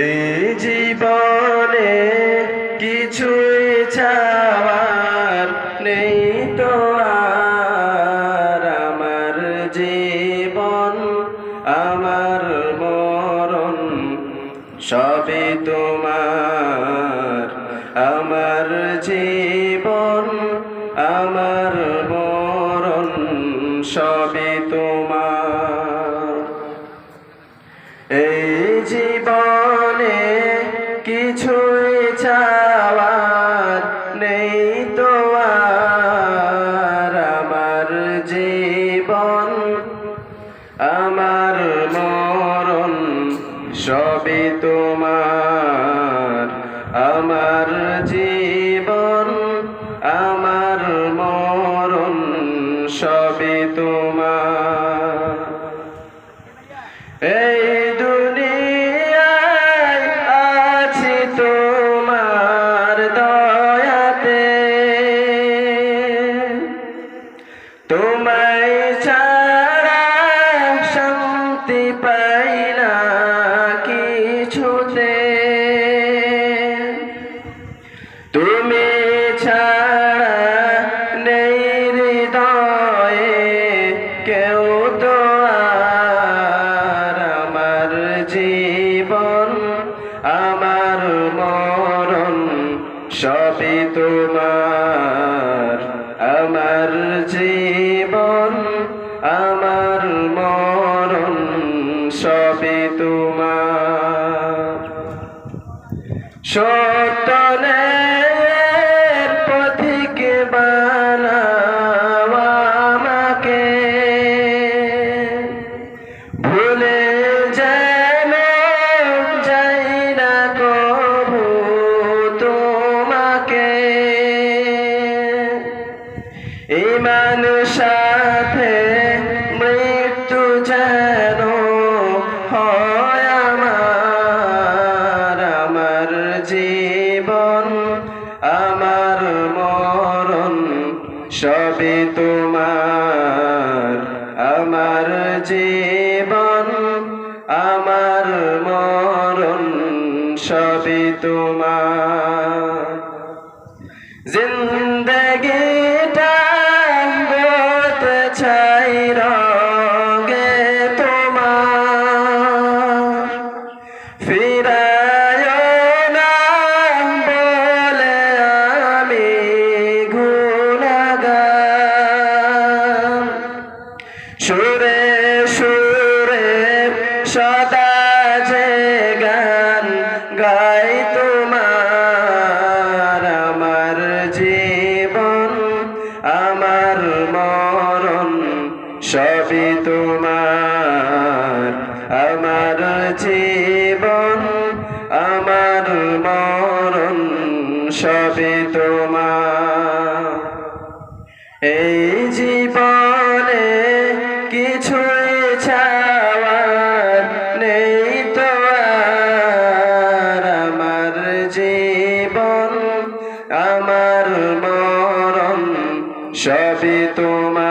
এই জীবনে কিছুই চাওয়ার নেই তো আর, আমার জীবন আমার মরণ সবই তোমার। আমার জীবন আমার মরণ সবই তোমার। এই জীবনে কিছুই চাওয়ার নেই তো আর, আমার জীবন আমার মরণ সবই তোমার। আমার জীবন আমার মরণ সবই তোমার। এই দুনিয়ায় আছি তোমার দয়াতে, তোমায় ছাড়া শান্তি পাই না কিছুতে। তুমি ছাড়া নেই হৃদয়ে কেউ তো আর, আমার জীবন আমার মরণ সবই তোমার। আমার জীবন আমার মরণ সবই তোমার। সত্যের পথিক বানাও আমাকে, ভুলে যেন যাই না কভু তোমাকে। ঈমান সাথে মৃত্যু যেন হয় আমার। আমার জীবন আমার মরণ সবই তোমার। আমার জীবন আমার মরণ সবই তোমার। জিন্দগিটা গড়তে চাই রঙে তোমার, ফিরায় না বলে আমি গুনাহগার। সুরে সুরে সদা যে গান গাই তোমার। আমার জীবন আমার মরণ সবই তোমার। আমার জীবন আমার মরণ সবই তোমার। এই জীবনে কিছুই চাওয়ার নেই তো আর, আমার জীবন আমার মরণ সবই তোমার।